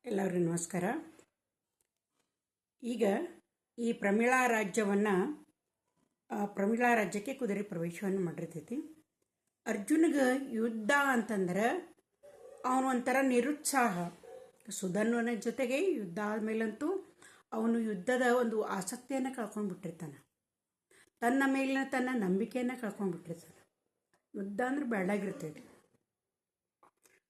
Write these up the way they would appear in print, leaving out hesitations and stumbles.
ಎಲ್ಲರಿಗೂ ನಮಸ್ಕಾರ. ಈಗ ಈ ಪ್ರಮೀಳಾ ರಾಜ್ಯಕ್ಕೆ ಕುದುರೆ ಪ್ರವೇಶವನ್ನು ಮಾಡಿರ್ತೈತಿ. ಅರ್ಜುನಿಗೆ ಯುದ್ಧ ಅಂತಂದ್ರೆ ಅವನು ಒಂಥರ ನಿರುತ್ಸಾಹ. ಸುಧನ್ವನ ಜೊತೆಗೆ ಯುದ್ಧ ಆದಮೇಲಂತೂ ಅವನು ಯುದ್ಧದ ಒಂದು ಆಸಕ್ತಿಯನ್ನು ಕಳ್ಕೊಂಡ್ಬಿಟ್ಟಿರ್ತಾನೆ. ತನ್ನ ಮೇಲಿನ ತನ್ನ ನಂಬಿಕೆಯನ್ನು ಕಳ್ಕೊಂಡ್ಬಿಟ್ಟಿರ್ತಾನೆ. ಯುದ್ಧ ಅಂದ್ರೆ ಬೇಡಾಗಿರ್ತೈತಿ.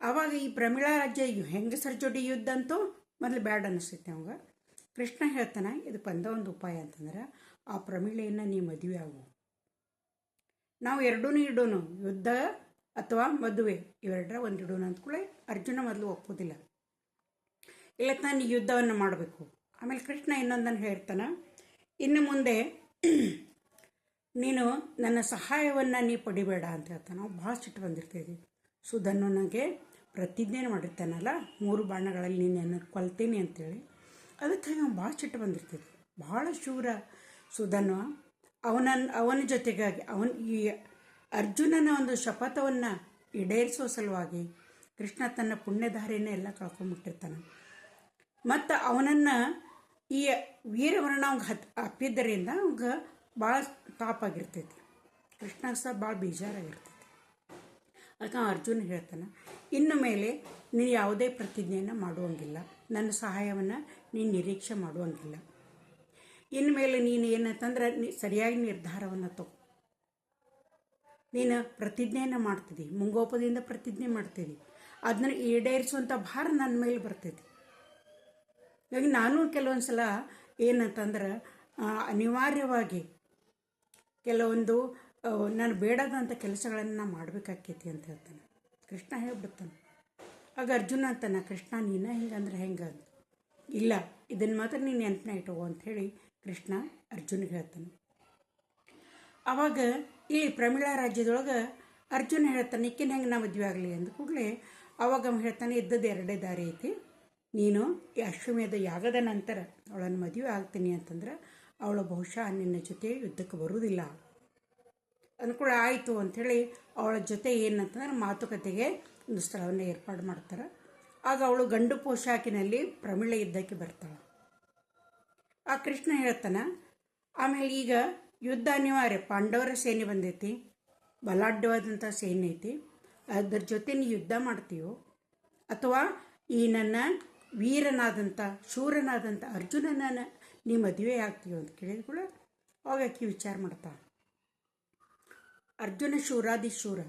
ಆವಾಗ ಈ ಪ್ರಮೀಳಾ ರಾಜ್ಯ ಹೆಂಗಸರ ಜೋಡಿ ಯುದ್ಧ ಅಂತೂ ಮೊದಲು ಬ್ಯಾಡ್ ಅನಿಸ್ತೈತಿ ಅವಾಗ. ಕೃಷ್ಣ ಹೇಳ್ತಾನೆ, ಇದಕ್ಕೆ ಬಂದ ಒಂದು ಉಪಾಯ ಅಂತಂದ್ರೆ ಆ ಪ್ರಮೀಳೆಯನ್ನು ನೀ ಮದುವೆ ಆಗು. ನಾವು ಎರಡೂ ಇಡೋನು, ಯುದ್ಧ ಅಥವಾ ಮದುವೆ ಇವೆರಡರ ಒಂದು ಇಡೋನು ಅಂದ್ಕೂಳೆ ಅರ್ಜುನ ಮೊದಲು ಒಪ್ಪೋದಿಲ್ಲ. ಇಲ್ಲ ನಾನು ಯುದ್ಧವನ್ನು ಮಾಡಬೇಕು. ಆಮೇಲೆ ಕೃಷ್ಣ ಇನ್ನೊಂದನ್ನು ಹೇಳ್ತಾನೆ, ಇನ್ನು ಮುಂದೆ ನೀನು ನನ್ನ ಸಹಾಯವನ್ನು ನೀ ಪಡಿಬೇಡ ಅಂತ ಹೇಳ್ತಾನೆ. ನಾವು ಭಾಳ ಸಿಟ್ಟು ಬಂದಿರ್ತೈತಿ. ಸುಧನ್ವನಿಗೆ ಪ್ರತಿಜ್ಞೆ ಮಾಡಿರ್ತಾನಲ್ಲ, 3 ಬಾಣಗಳಲ್ಲಿ ನೀನು ಕೊಲ್ತೀನಿ ಅಂತೇಳಿ. ಅದಕ್ಕಾಗಿ ಅವ್ನು ಭಾಳ ಸಿಟ್ಟು ಬಂದಿರ್ತೈತಿ. ಭಾಳ ಶೂರ ಸುಧನ್ವ. ಅವನ ಜೊತೆಗಾಗಿ ಈ ಅರ್ಜುನನ ಒಂದು ಶಪಥವನ್ನು ಈಡೇರಿಸೋ ಸಲುವಾಗಿ ಕೃಷ್ಣ ತನ್ನ ಪುಣ್ಯಧಾರೆಯನ್ನ ಎಲ್ಲ ಕಳ್ಕೊಂಡ್ಬಿಟ್ಟಿರ್ತಾನೆ. ಮತ್ತು ಅವನನ್ನು ಈ ವೀರವರ್ಣ ಅವ್ಗೆ ಅಪ್ಪಿದ್ದರಿಂದ ಅವ್ಗೆ ಭಾಳ ತಾಪಾಗಿರ್ತೈತಿ. ಕೃಷ್ಣ ಸಹ ಭಾಳ ಬೇಜಾರಾಗಿರ್ತೈತಿ. ಅದಕ್ಕೆ ಅರ್ಜುನ್ ಹೇಳ್ತಾನೆ, ಇನ್ನು ಮೇಲೆ ನೀನು ಯಾವುದೇ ಪ್ರತಿಜ್ಞೆಯನ್ನು ಮಾಡುವಂಗಿಲ್ಲ, ನನ್ನ ಸಹಾಯವನ್ನು ನೀನು ನಿರೀಕ್ಷೆ ಮಾಡುವಂಗಿಲ್ಲ. ಇನ್ನು ಮೇಲೆ ನೀನು ಏನಂತಂದ್ರೆ ಸರಿಯಾಗಿ ನಿರ್ಧಾರವನ್ನು ತಗೋ. ನೀನು ಪ್ರತಿಜ್ಞೆಯನ್ನು ಮಾಡ್ತಿದ್ದಿ, ಮುಂಗೋಪದಿಂದ ಪ್ರತಿಜ್ಞೆ ಮಾಡ್ತಿದ್ದಿ, ಅದನ್ನ ಈಡೇರಿಸುವಂಥ ಭಾರ ನನ್ನ ಮೇಲೆ ಬರ್ತೈತಿ. ಹಾಗಾಗಿ ನಾನು ಕೆಲವೊಂದು ಸಲ ಏನಂತಂದ್ರೆ ಅನಿವಾರ್ಯವಾಗಿ ಕೆಲವೊಂದು ನಾನು ಬೇಡದಂಥ ಕೆಲಸಗಳನ್ನು ನಾನು ಮಾಡಬೇಕಾಕೈತಿ ಅಂತ ಹೇಳ್ತಾನೆ. ಕೃಷ್ಣ ಹೇಳ್ಬಿಡ್ತಾನೆ. ಆಗ ಅರ್ಜುನ ಅಂತಾನೆ, ಕೃಷ್ಣ ನೀನು ಹಿಂಗಂದ್ರೆ ಹೆಂಗೆ ಅಂತ. ಇಲ್ಲ, ಇದನ್ನು ಮಾತ್ರ ನೀನು ನೆನಪನ್ನ ಇಟ್ಟುಕೋ ಅಂಥೇಳಿ ಕೃಷ್ಣ ಅರ್ಜುನಿಗೆ ಹೇಳ್ತಾನೆ. ಆವಾಗ ಇಲ್ಲಿ ಪ್ರಮೀಳಾ ರಾಜ್ಯದೊಳಗೆ ಅರ್ಜುನ ಹೇಳ್ತಾನೆ, ಈಕಿನ ಹೆಂಗೆ ನಾ ಮದುವೆ ಆಗಲಿ ಅಂದ ಕೂಡಲೇ ಅವಾಗ ಅವ್ನು ಹೇಳ್ತಾನೆ, ಇದ್ದದ್ದು 2 ದಾರಿ ಐತಿ. ನೀನು ಈ ಅಶ್ವಮೇಧ ಯಾಗದ ನಂತರ ಅವಳನ್ನು ಮದುವೆ ಆಗ್ತೀನಿ ಅಂತಂದ್ರೆ ಅವಳು ಬಹುಶಃ ನಿನ್ನ ಜೊತೆ ಯುದ್ಧಕ್ಕೆ ಬರುವುದಿಲ್ಲ ಅಂದ್ಕೂಡ ಆಯಿತು ಅಂಥೇಳಿ ಅವಳ ಜೊತೆ ಏನಂತಂದ್ರೆ ಮಾತುಕತೆಗೆ ಒಂದು ಸ್ಥಳವನ್ನು ಏರ್ಪಾಡು ಮಾಡ್ತಾರೆ. ಆಗ ಅವಳು ಗಂಡು ಪೋಷಾಕಿನಲ್ಲಿ ಪ್ರಮೀಳೆ ಯುದ್ಧಕ್ಕೆ ಬರ್ತಾಳೆ. ಆ ಕೃಷ್ಣ ಹೇಳ್ತಾನೆ, ಆಮೇಲೆ ಈಗ ಯುದ್ಧ ಅನಿವಾರ್ಯ, ಪಾಂಡವರ ಸೇನೆ ಬಂದೈತಿ, ಬಲಾಢ್ಯವಾದಂಥ ಸೇನೆ ಐತಿ, ಅದರ ಜೊತೆ ನೀ ಯುದ್ಧ ಮಾಡ್ತೀಯೋ ಅಥವಾ ಈ ನನ್ನ ವೀರನಾದಂಥ ಶೂರನಾದಂಥ ಅರ್ಜುನನ ನೀ ಮದುವೆ ಆಗ್ತೀಯೋ ಅಂತ ಕೇಳಿದ ಕೂಡ ಅವಾಗ ಆಕಿ ವಿಚಾರ ಮಾಡ್ತಾಳೆ. ಅರ್ಜುನ ಶೂರಾದಿ ಶೂರ,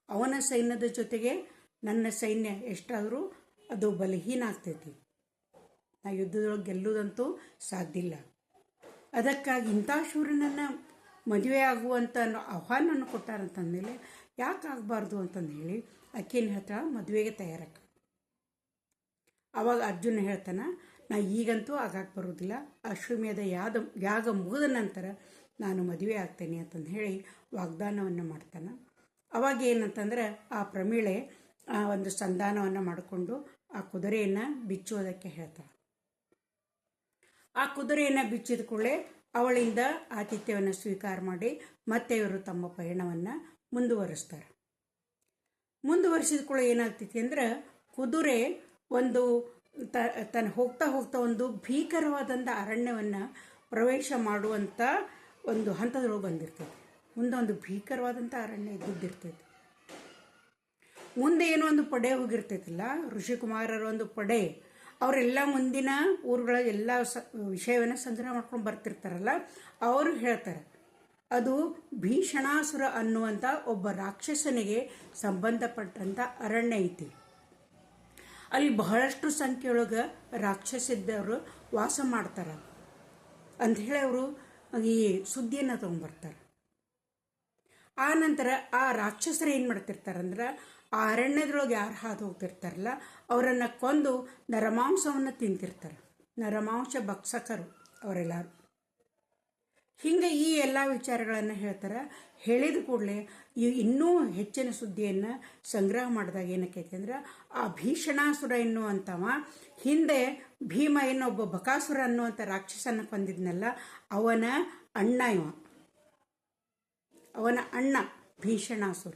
ಅವನ ಸೈನ್ಯದ ಜೊತೆಗೆ ನನ್ನ ಸೈನ್ಯ ಎಷ್ಟಾದರೂ ಅದು ಬಲಹೀನ ಆಗ್ತೈತಿ. ನಾ ಯುದ್ಧದೊಳಗೆ ಗೆಲ್ಲುವುದಂತೂ ಸಾಧ್ಯ ಇಲ್ಲ. ಅದಕ್ಕಾಗಿ ಇಂಥ ಶೂರನನ್ನು ಮದುವೆ ಆಗುವಂಥ ಆಹ್ವಾನವನ್ನು ಕೊಟ್ಟಾರಂತಂದಮೇಲೆ ಯಾಕೆ ಆಗಬಾರ್ದು ಅಂತಂದು ಹೇಳಿ ಆಕೆಯನ್ನು ಹೇಳ್ತಾಳೆ, ಮದುವೆಗೆ ತಯಾರಕ್ಕ. ಆವಾಗ ಅರ್ಜುನ ಹೇಳ್ತಾನೆ, ನಾ ಈಗಂತೂ ಆಗಾಕೆ ಬರೋದಿಲ್ಲ, ಅಶ್ವಮೇಧ ಯಾಗ ಮುಗಿದ ನಂತರ ನಾನು ಮದುವೆ ಆಗ್ತೇನೆ ಅಂತಂದು ಹೇಳಿ ವಾಗ್ದಾನವನ್ನು ಮಾಡ್ತಾನೆ. ಅವಾಗ ಏನಂತಂದ್ರೆ ಆ ಪ್ರಮೀಳೆ ಒಂದು ಸಂಧಾನವನ್ನು ಮಾಡಿಕೊಂಡು ಆ ಕುದುರೆಯನ್ನು ಬಿಚ್ಚೋದಕ್ಕೆ ಹೇಳ್ತಾಳೆ. ಆ ಕುದುರೆಯನ್ನು ಬಿಚ್ಚಿದ ಕೂಡಲೇ ಅವಳಿಂದ ಆತಿಥ್ಯವನ್ನು ಸ್ವೀಕಾರ ಮಾಡಿ ಮತ್ತೆ ಇವರು ತಮ್ಮ ಪಯಣವನ್ನು ಮುಂದುವರಿಸ್ತಾರೆ. ಮುಂದುವರಿಸಿದ ಕೂಡ ಏನಾಗ್ತೈತಿ ಅಂದ್ರೆ ಕುದುರೆ ಒಂದು ತನ್ನ ಹೋಗ್ತಾ ಒಂದು ಭೀಕರವಾದಂಥ ಅರಣ್ಯವನ್ನು ಪ್ರವೇಶ ಮಾಡುವಂಥ ಒಂದು ಹಂತದೊಳಗೆ ಬಂದಿರ್ತೈತಿ. ಮುಂದೆ ಒಂದು ಭೀಕರವಾದಂಥ ಅರಣ್ಯ ಇದ್ದಿರ್ತೈತಿ. ಮುಂದೆ ಏನೋ ಒಂದು ಪಡೆ ಹೋಗಿರ್ತೈತಿಲ್ಲ, ಋಷಿಕುಮಾರರ ಒಂದು ಪಡೆ, ಅವರೆಲ್ಲ ಮುಂದಿನ ಊರುಗಳ ಎಲ್ಲ ವಿಷಯವನ್ನು ಸಂಗ್ರಹ ಮಾಡ್ಕೊಂಡು ಬರ್ತಿರ್ತಾರಲ್ಲ, ಅವರು ಹೇಳ್ತಾರೆ ಅದು ಭೀಷಣಾಸುರ ಅನ್ನುವಂಥ ಒಬ್ಬ ರಾಕ್ಷಸನಿಗೆ ಸಂಬಂಧಪಟ್ಟಂಥ ಅರಣ್ಯ ಐತಿ. ಅಲ್ಲಿ ಬಹಳಷ್ಟು ಸಂಖ್ಯೆಯೊಳಗೆ ರಾಕ್ಷಸಿದ್ದವರು ವಾಸ ಮಾಡ್ತಾರೆ ಅಂಥೇಳಿ ಅವರು ಈ ಸುದ್ದಿಯನ್ನು ತೊಗೊಂಡ್ಬರ್ತಾರೆ. ಆ ನಂತರ ಆ ರಾಕ್ಷಸರು ಏನು ಮಾಡ್ತಿರ್ತಾರಂದ್ರೆ ಆ ಅರಣ್ಯದೊಳಗೆ ಯಾರು ಹಾದು ಹೋಗ್ತಿರ್ತಾರಲ್ಲ ಅವರನ್ನು ಕೊಂದು ನರಮಾಂಸವನ್ನು ತಿಂತಿರ್ತಾರೆ. ನರಮಾಂಸ ಭಕ್ಷಕರು ಅವರೆಲ್ಲರೂ. ಹಿಂಗೆ ಈ ಎಲ್ಲ ವಿಚಾರಗಳನ್ನು ಹೇಳ್ತಾರೆ. ಹೇಳಿದ ಕೂಡಲೇ ಇನ್ನೂ ಹೆಚ್ಚಿನ ಸುದ್ದಿಯನ್ನು ಸಂಗ್ರಹ ಮಾಡಿದಾಗ ಏನಕ್ಕೈತಿ ಅಂದ್ರೆ ಆ ಭೀಷಣಾಸುರ ಎನ್ನುವಂಥವ ಹಿಂದೆ ಭೀಮ ಇನ್ನೊಬ್ಬ ಬಕಾಸುರ ಅನ್ನುವಂಥ ರಾಕ್ಷಸನ ಕೊಂದಿದ್ನಲ್ಲ, ಅವನ ಅಣ್ಣ ಅವನ ಅಣ್ಣ ಭೀಷಣಾಸುರ.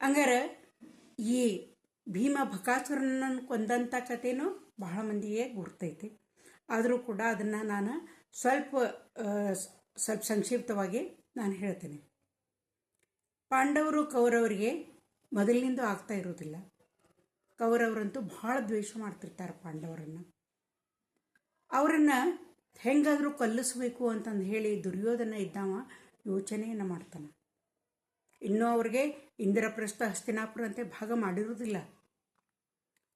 ಹಂಗಾರೆ ಈ ಭೀಮ ಬಕಾಸುರನನ್ನು ಕೊಂದಂಥ ಕಥೆನೂ ಬಹಳ ಮಂದಿಗೆ ಗುರ್ತೈತಿ. ಆದರೂ ಕೂಡ ಅದನ್ನು ನಾನು ಸ್ವಲ್ಪ ಸಂಕ್ಷಿಪ್ತವಾಗಿ ನಾನು ಹೇಳ್ತೇನೆ. ಪಾಂಡವರು ಕೌರವರಿಗೆ ಮೊದಲಿನಿಂದ ಆಗ್ತಾ ಇರೋದಿಲ್ಲ. ಕೌರವರಂತೂ ಭಾಳ ದ್ವೇಷ ಮಾಡ್ತಿರ್ತಾರೆ ಪಾಂಡವರನ್ನು. ಅವರನ್ನು ಹೆಂಗಾದರೂ ಕೊಲ್ಲಿಸಬೇಕು ಅಂತಂದು ಹೇಳಿ ದುರ್ಯೋಧನ ಇದ್ದವ ಯೋಚನೆಯನ್ನು ಮಾಡ್ತಾನೆ. ಇನ್ನೂ ಅವ್ರಿಗೆ ಇಂದ್ರಪ್ರಸ್ಥ ಹಸ್ತಿನಾಪುರ ಅಂತೆ ಭಾಗ ಮಾಡಿರೋದಿಲ್ಲ.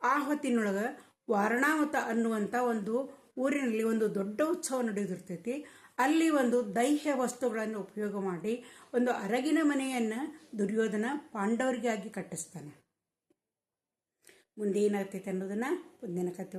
ಆ ಹೊತ್ತಿನೊಳಗೆ ವಾರಣಾವತ ಅನ್ನುವಂಥ ಒಂದು ಊರಿನಲ್ಲಿ ಒಂದು ದೊಡ್ಡ ಉತ್ಸವ ನಡೆದಿರ್ತೈತಿ. ಅಲ್ಲಿ ಒಂದು ದೈಹ್ಯ ವಸ್ತುಗಳನ್ನು ಉಪಯೋಗ ಮಾಡಿ ಒಂದು ಅರಗಿನ ಮನೆಯನ್ನು ದುರ್ಯೋಧನ ಪಾಂಡವರಿಗಾಗಿ ಕಟ್ಟಿಸ್ತಾನೆ. ಮುಂದೆ ಏನಾಗ್ತೈತೆ ಅನ್ನೋದನ್ನು ಮುಂದಿನ ಕಥೆ